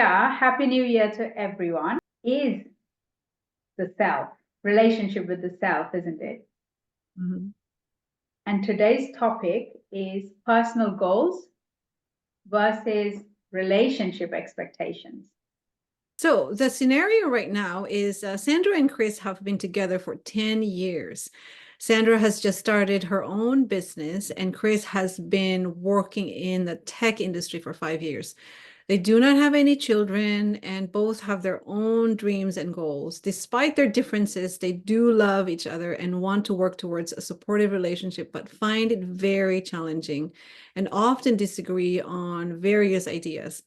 Yeah, Happy New Year to everyone. Is the self, relationship with the self, isn't it? Mhm. And today's topic is personal goals versus relationship expectations. So the scenario right now is Sandra and Chris have been together for 10 years. Sandra has just started her own business, and Chris has been working in the tech industry for 5 years. They do not have any children, and both have their own dreams and goals. Despite their differences, they do love each other and want to work towards a supportive relationship, but find it very challenging and often disagree on various ideas.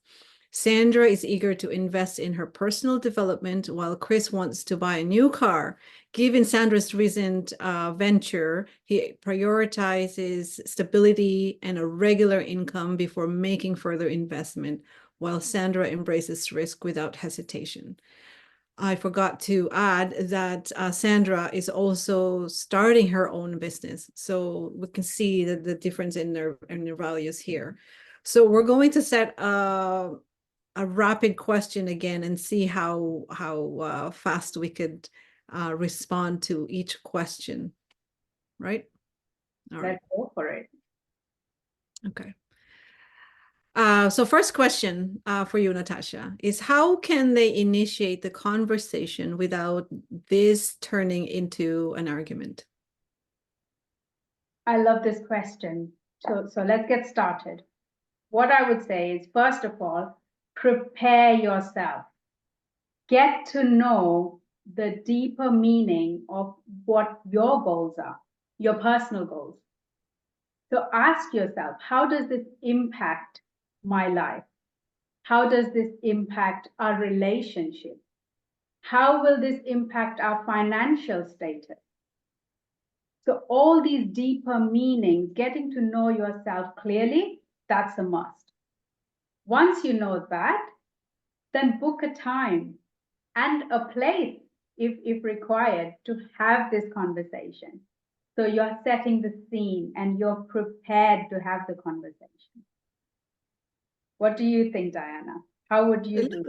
Sandra is eager to invest in her personal development, while Chris wants to buy a new car. Given Sandra's recent venture, he prioritizes stability and a regular income before making further investment, while Sandra embraces risk without hesitation. I forgot to add that Sandra is also starting her own business. So we can see the difference in their values here. So we're going to set a rapid question again and see how fast we could respond to each question, right? All right. Let's go for it. Okay. So first question for you, Natasha, is how can they initiate the conversation without this turning into an argument? I love this question. So let's get started. What I would say is, first of all, prepare yourself. Get to know the deeper meaning of what your goals are, your personal goals. So ask yourself, how does this impact my life? How does this impact our relationship? How will this impact our financial status? So, all these deeper meanings, getting to know yourself clearly, that's a must. Once you know that, then book a time and a place, if required, to have this conversation. So, you're setting the scene and you're prepared to have the conversation. What do you think, Diana? How would you do?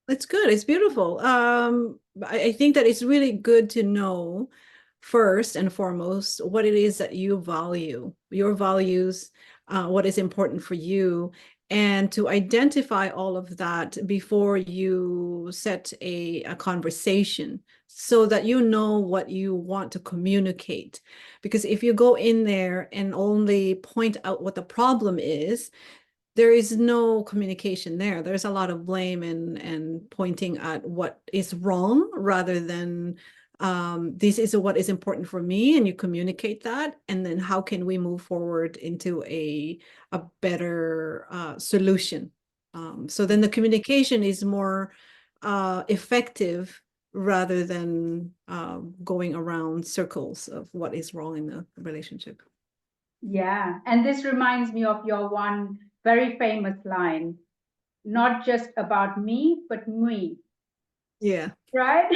It's good. It's beautiful. I think that it's really good to know first and foremost what it is that you value, your values, what is important for you, and to identify all of that before you set a conversation so that you know what you want to communicate. Because if you go in there and only point out what the problem is, there is no communication there. There's a lot of blame and pointing at what is wrong rather than this is what is important for me, and you communicate that, and then how can we move forward into a better solution. So then the communication is more effective rather than going around circles of what is wrong in the relationship. Yeah, and this reminds me of your one very famous line, not just about me, but me, Yeah. right?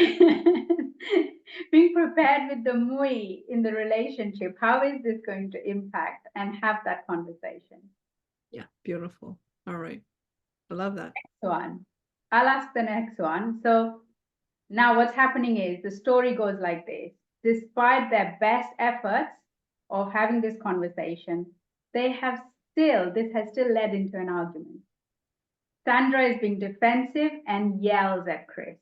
Being prepared with the me in the relationship. How is this going to impact and have that conversation? Yeah, beautiful. All right. I love that. One. I'll ask the next one. So now what's happening is the story goes like this. Despite their best efforts of having this conversation, this has still led into an argument. Sandra is being defensive and yells at Chris.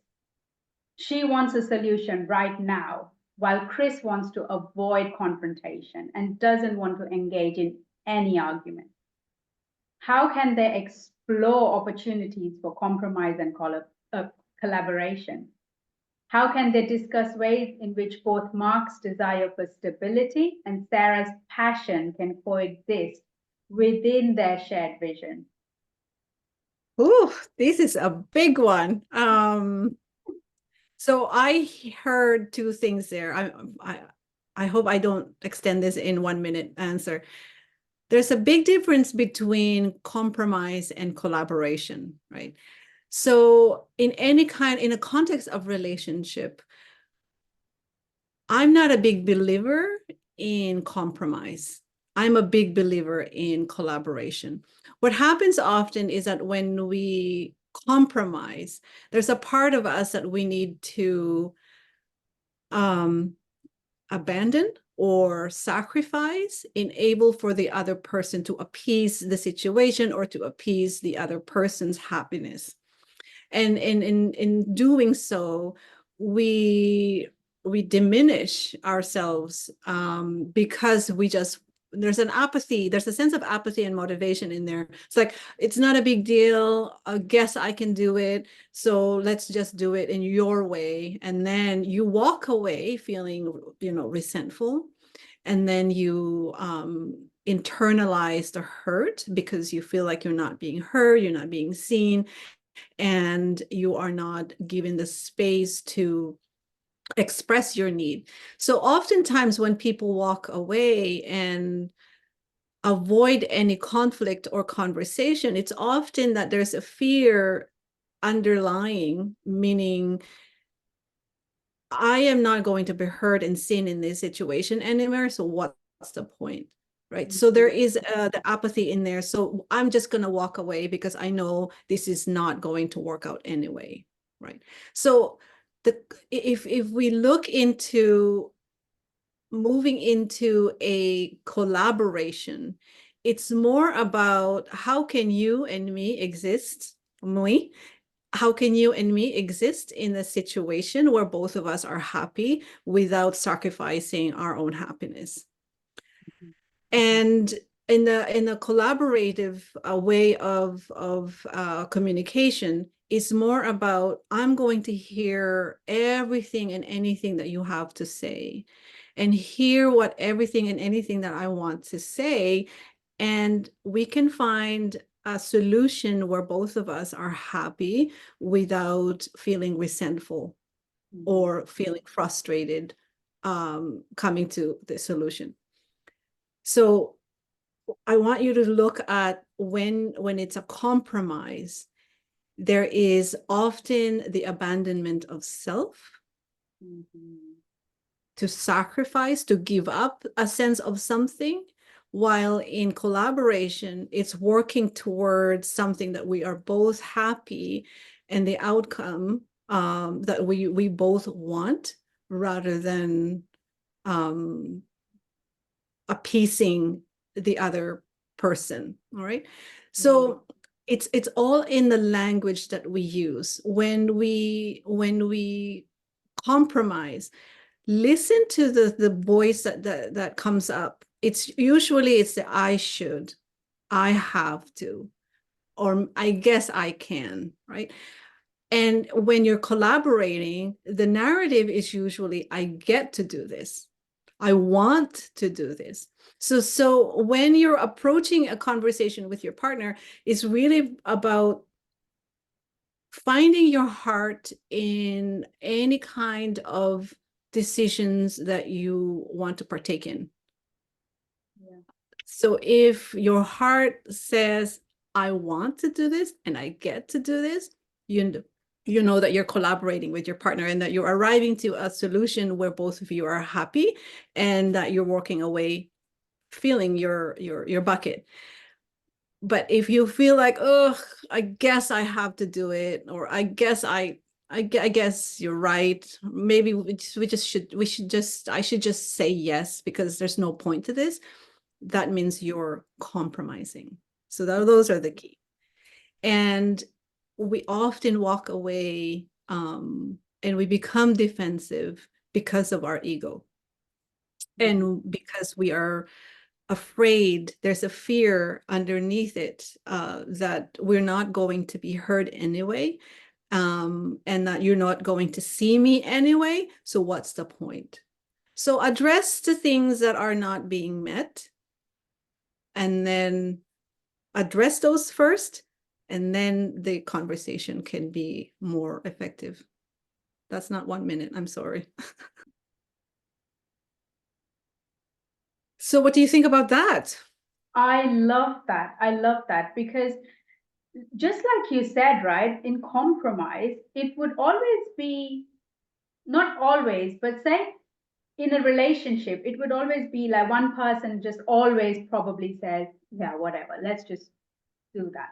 She wants a solution right now, while Chris wants to avoid confrontation and doesn't want to engage in any argument. How can they explore opportunities for compromise and collaboration? How can they discuss ways in which both Mark's desire for stability and Sarah's passion can coexist within their shared vision? Ooh, this is a big one. So I heard two things there. I hope I don't extend this in 1 minute answer. There's a big difference between compromise and collaboration, right? So in a context of relationship, I'm not a big believer in compromise. I'm a big believer in collaboration. What happens often is that when we compromise, there's a part of us that we need to abandon or sacrifice, enable for the other person to appease the situation or to appease the other person's happiness. And in doing so, we diminish ourselves because there's an apathy, there's a sense of apathy and motivation in there. It's like, it's not a big deal. I guess I can do it. So let's just do it in your way. And then you walk away feeling, resentful. And then you internalize the hurt because you feel like you're not being heard, you're not being seen, and you are not given the space to express your need. So oftentimes when people walk away and avoid any conflict or conversation, it's often that there's a fear underlying, meaning I am not going to be heard and seen in this situation anymore. So what's the point? Right. So there is the apathy in there. So I'm just going to walk away because I know this is not going to work out anyway. Right. So if we look into moving into a collaboration, it's more about how can you and me exist, how can you and me exist in a situation where both of us are happy without sacrificing our own happiness? And in a collaborative way of communication, it's more about I'm going to hear everything and anything that you have to say, and hear what everything and anything that I want to say, and we can find a solution where both of us are happy without feeling resentful or feeling frustrated coming to the solution. So I want you to look at when it's a compromise, there is often the abandonment of self, to sacrifice, to give up a sense of something, while in collaboration, it's working towards something that we are both happy and the outcome that we both want, rather than appeasing the other person. All right. So it's all in the language that we use when we compromise. Listen to the voice that comes up. It's usually the I should, I have to, or I guess I can, right? And when you're collaborating, the narrative is usually I get to do this, I want to do this. So when you're approaching a conversation with your partner, it's really about finding your heart in any kind of decisions that you want to partake in. Yeah. So if your heart says, I want to do this and I get to do this, you know that you're collaborating with your partner and that you're arriving to a solution where both of you are happy and that you're walking away feeling your bucket. But if you feel like, oh, I guess I have to do it, or I guess I guess you're right, maybe I should just say yes because there's no point to this, that means you're compromising. So those are the key. And we often walk away and we become defensive because of our ego. And because we are afraid, there's a fear underneath it that we're not going to be heard anyway, and that you're not going to see me anyway. So what's the point? So address the things that are not being met, and then address those first, and then the conversation can be more effective. That's not 1 minute, I'm sorry. So what do you think about that? I love that. I love that because just like you said, right, in compromise, it would always be, not always, but say in a relationship, it would always be like one person just always probably says, yeah, whatever, let's just do that.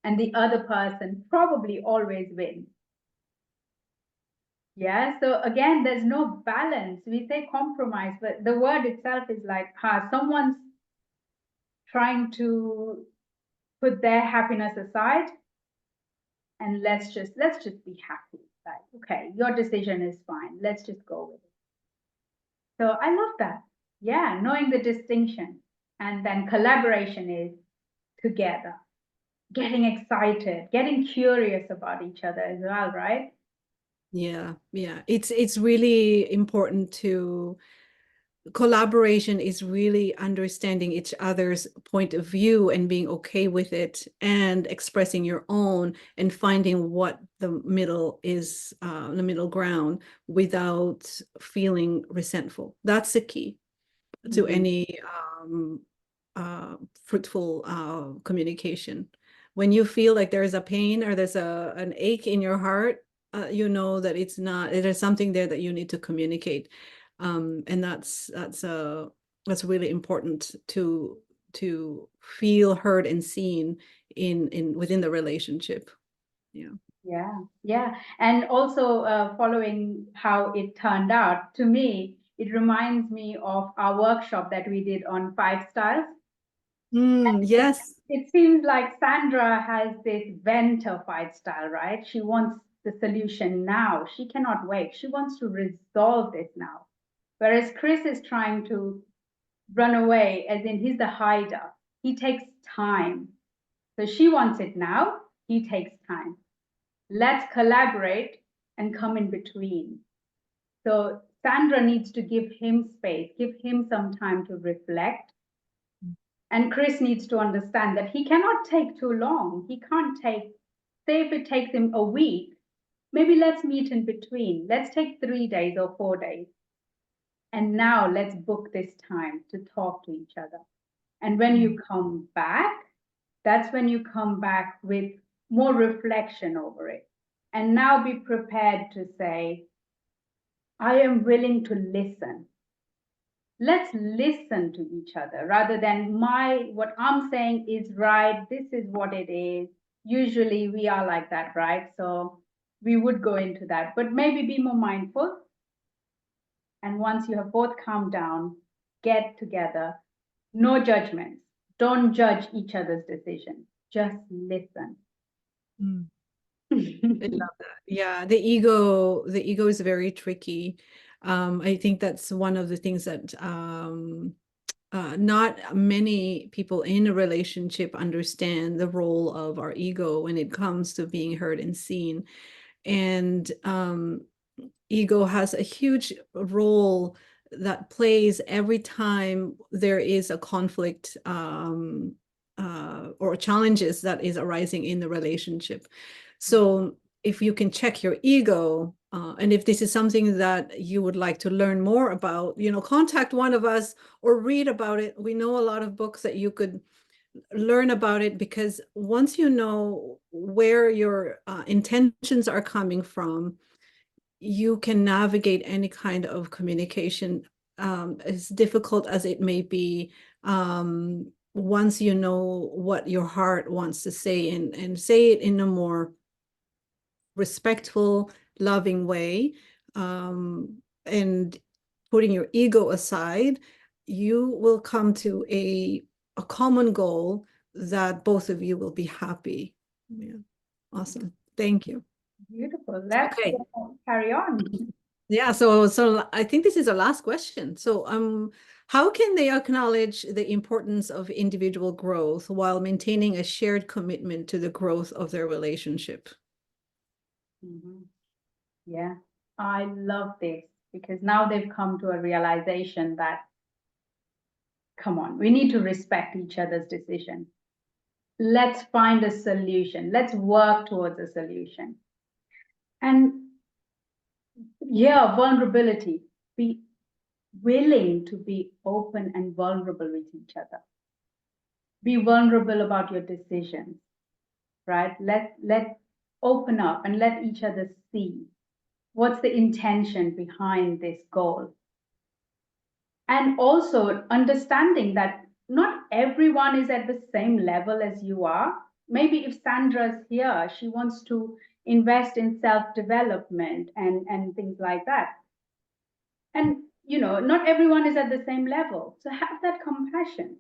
and the other person probably always wins. Yeah, so again, there's no balance. We say compromise, but the word itself is like, someone's trying to put their happiness aside, and let's just be happy. Like, okay, your decision is fine. Let's just go with it. So I love that. Yeah, knowing the distinction. And then collaboration is together, getting excited, getting curious about each other as well, right? Yeah, yeah. It's really important to collaboration is really understanding each other's point of view and being okay with it and expressing your own and finding what the middle is, the middle ground without feeling resentful. That's the key to any fruitful communication. When you feel like there's a pain or there's an ache in your heart, you know that it's not, there's something there that you need to communicate. And that's really important to feel heard and seen in within the relationship. Yeah. Yeah. And also following how it turned out, to me, it reminds me of our workshop that we did on 5 styles. Yes. It seems like Sandra has this venter 5 style, right? She wants the solution now. She cannot wait. She wants to resolve this now. Whereas Chris is trying to run away, as in he's the hider. He takes time. So she wants it now. He takes time. Let's collaborate and come in between. So Sandra needs to give him space, give him some time to reflect. And Chris needs to understand that he cannot take too long. He can't take, say, if it takes him a week, maybe let's meet in between. Let's take 3 days or 4 days. And now let's book this time to talk to each other. And when you come back, that's when you come back with more reflection over it. And now be prepared to say, I am willing to listen. Let's listen to each other rather than what I'm saying is right. This is what it is. Usually we are like that, right? So we would go into that, but maybe be more mindful. And once you have both calmed down, get together, no judgments. Don't judge each other's decisions. Just listen. I love that. Yeah, the ego is very tricky. I think that's one of the things that not many people in a relationship understand the role of our ego when it comes to being heard and seen. And ego has a huge role that plays every time there is a conflict or challenges that is arising in the relationship. So if you can check your ego, and if this is something that you would like to learn more about, contact one of us or read about it. We know a lot of books that you could learn about it, because once you know where your intentions are coming from, you can navigate any kind of communication, as difficult as it may be. Once you know what your heart wants to say, and say it in a more respectful, loving way, and putting your ego aside, you will come to a common goal that both of you will be happy. Yeah. Awesome. Thank you. Beautiful. Let's Okay. carry on. Yeah, so I think this is our last question. So how can they acknowledge the importance of individual growth while maintaining a shared commitment to the growth of their relationship? Yeah, I love this because now they've come to a realization that, come on, we need to respect each other's decision. Let's find a solution. Let's work towards a solution. And yeah, vulnerability. Be willing to be open and vulnerable with each other. Be vulnerable about your decisions, right? Let open up and let each other see what's the intention behind this goal. And also understanding that not everyone is at the same level as you are. maybe if Sandra's here, she wants to invest in self-development and things like that. And, not everyone is at the same level. So have that compassion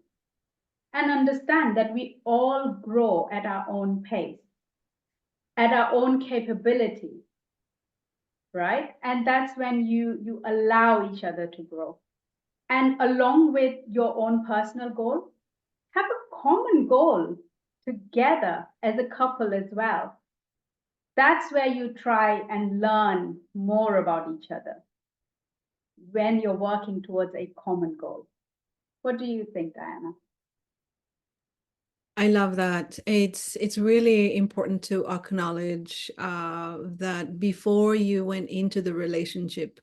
and understand that we all grow at our own pace, at our own capability, right? And that's when you allow each other to grow. And along with your own personal goal, have a common goal together as a couple as well. That's where you try and learn more about each other when you're working towards a common goal. What do you think, Diana? I love that. It's really important to acknowledge that before you went into the relationship,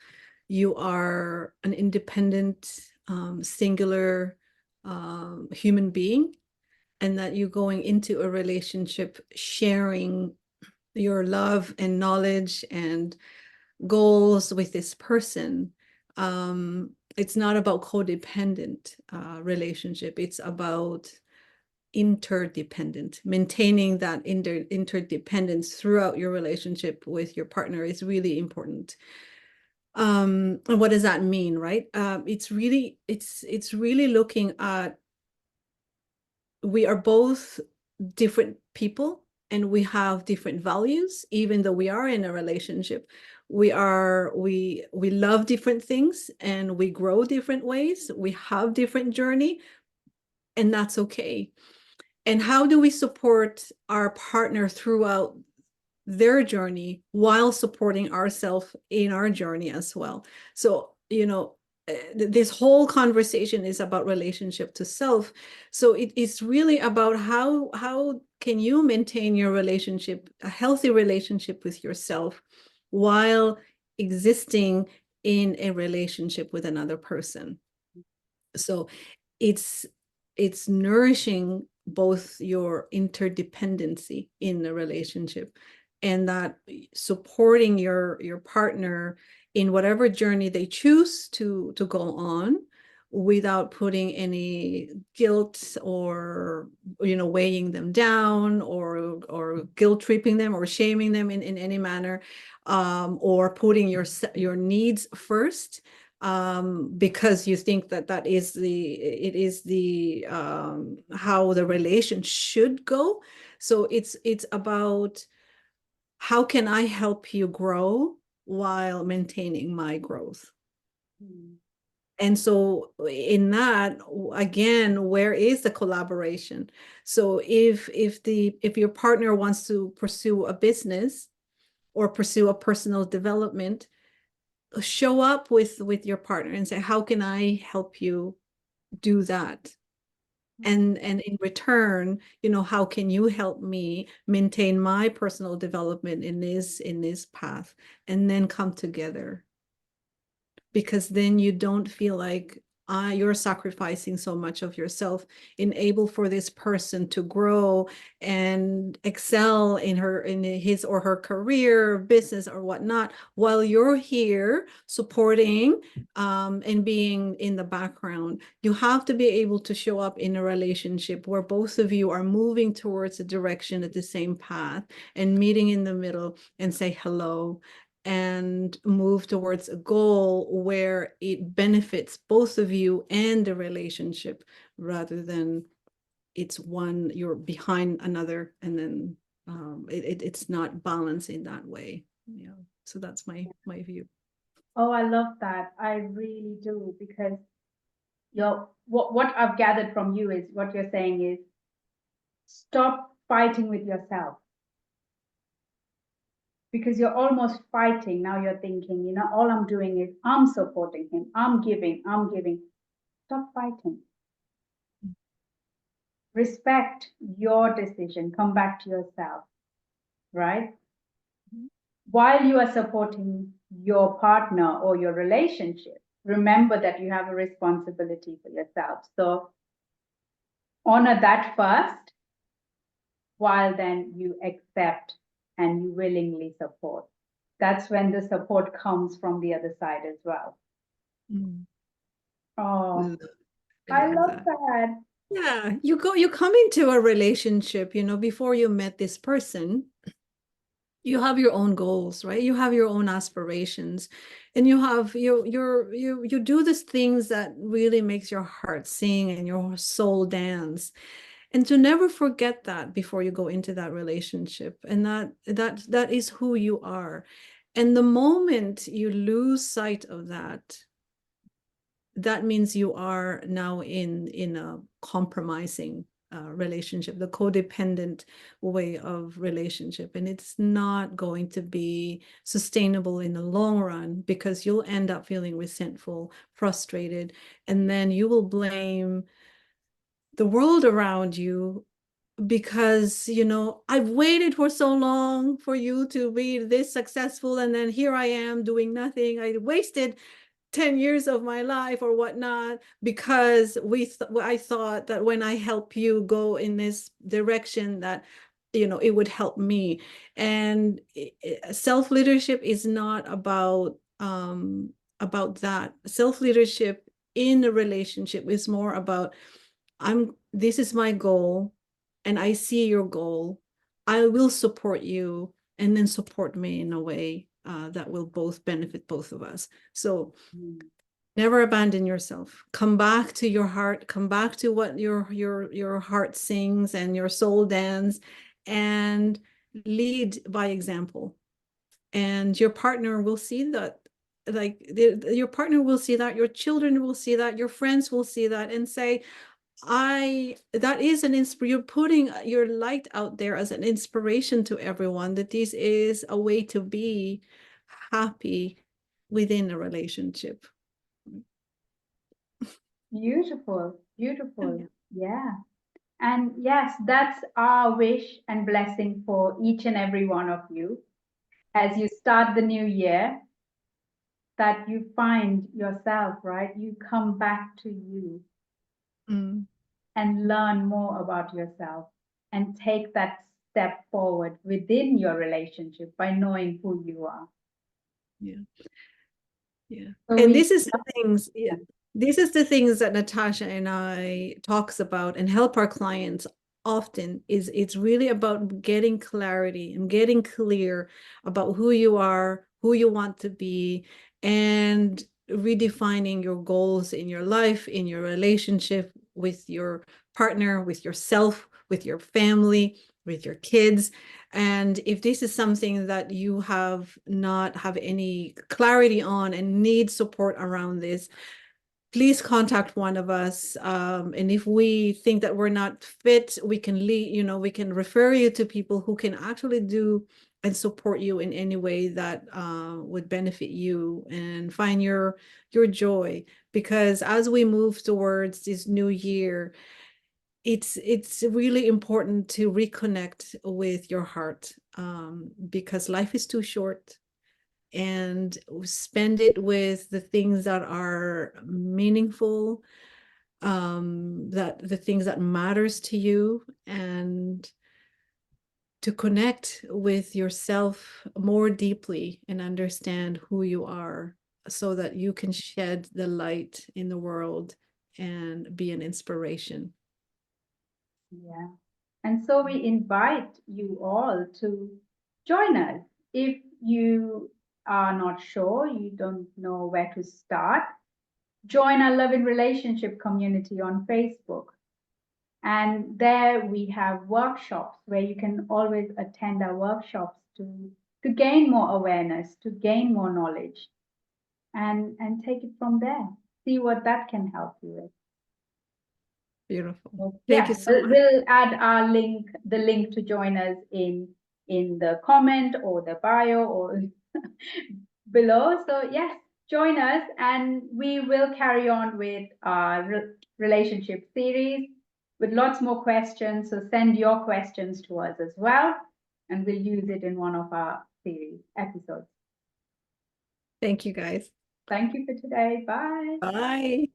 you are an independent, singular human being, and that you're going into a relationship sharing your love and knowledge and goals with this person. It's not about codependent relationship. It's about interdependent. Maintaining that interdependence throughout your relationship with your partner is really important. And what does that mean, right? It's really looking at, we are both different people and we have different values. Even though we are in a relationship, we love different things and we grow different ways. We have different journey, and that's okay. And how do we support our partner throughout their journey while supporting ourselves in our journey as well? So, this whole conversation is about relationship to self. So it's really about how can you maintain your relationship, a healthy relationship with yourself, while existing in a relationship with another person. So it's nourishing both your interdependency in the relationship, and that supporting your partner in whatever journey they choose to go on, without putting any guilt or weighing them down, or guilt tripping them or shaming them in any manner, or putting your needs first, because you think that is the how the relation should go. So it's about, how can I help you grow while maintaining my growth? And so in that, again, where is the collaboration? So if your partner wants to pursue a business or pursue a personal development, show up with your partner and say, how can I help you do that? And in return, how can you help me maintain my personal development in this path? And then come together, because then you don't feel like you're sacrificing so much of yourself, enable for this person to grow and excel in his or her career, business, or whatnot, while you're here supporting and being in the background. You have to be able to show up in a relationship where both of you are moving towards a direction at the same path, and meeting in the middle and say hello, and move towards a goal where it benefits both of you and the relationship, rather than it's one, you're behind another, and then it's not balanced in that way. Yeah. So that's my view. Oh, I love that. I really do, because what I've gathered from you is, what you're saying is, stop fighting with yourself, because you're almost fighting. Now you're thinking, all I'm doing is I'm supporting him. I'm giving. Stop fighting. Respect your decision. Come back to yourself, right? While you are supporting your partner or your relationship, remember that you have a responsibility for yourself. So honor that first, while then you accept and you willingly support. That's when the support comes from the other side as well. Mm. Oh, I I love love that. that. Yeah, you come into a relationship, before you met this person, you have your own goals, right? You have your own aspirations, and you do these things that really makes your heart sing and your soul dance. And to never forget that before you go into that relationship, and that is who you are. And the moment you lose sight of that, that means you are now in a compromising relationship, the codependent way of relationship, and it's not going to be sustainable in the long run, because you'll end up feeling resentful, frustrated, and then you will blame the world around you, because I've waited for so long for you to be this successful, and then here I am doing nothing. I wasted 10 years of my life or whatnot, because I thought that when I help you go in this direction, that it would help me. And self-leadership is not about that. Self-leadership in a relationship is more about, this is my goal, and I see your goal. I will support you, and then support me in a way that will both benefit both of us. So never abandon yourself. Come back to your heart. Come back to what your heart sings and your soul dance, and lead by example. And your partner will see that. Like your partner will see that, your children will see that, your friends will see that, and say, that is an inspiration. You're putting your light out there as an inspiration to everyone, that this is a way to be happy within a relationship. Beautiful, beautiful. Yeah. And yes, that's our wish and blessing for each and every one of you as you start the new year, that you find yourself, right? You come back to you Mm, and learn more about yourself and take that step forward within your relationship by knowing who you are. yeah. Yeah. So And we, this is the things, yeah. This is the things that Natasha and I talks about and help our clients often. Is it's really about getting clarity and getting clear about who you are, who you want to be, and redefining your goals in your life, in your relationship with your partner, with yourself, with your family, with your kids. And if this is something that you have any clarity on and need support around this, please contact one of us. And if we think that we're not fit, we can we can refer you to people who can actually do and support you in any way that would benefit you and find your joy. Because as we move towards this new year, it's really important to reconnect with your heart, because life is too short, and spend it with the things that are meaningful, that the things that matters to you, and to connect with yourself more deeply and understand who you are, so that you can shed the light in the world and be an inspiration. yeah. And so we invite you all to join us. If you are not sure, you don't know where to start, join our Love in Relationship community on Facebook. And there we have workshops where you can always attend our workshops to gain more awareness, to gain more knowledge, and take it from there. See what that can help you with. Beautiful. So, Thank you yeah, so we'll, much. we'll add the link to join us in the comment or the bio or below. So yes, join us, and we will carry on with our relationship series with lots more questions. So send your questions to us as well, and we'll use it in one of our series episodes. Thank you, guys. Thank you for today. Bye. Bye.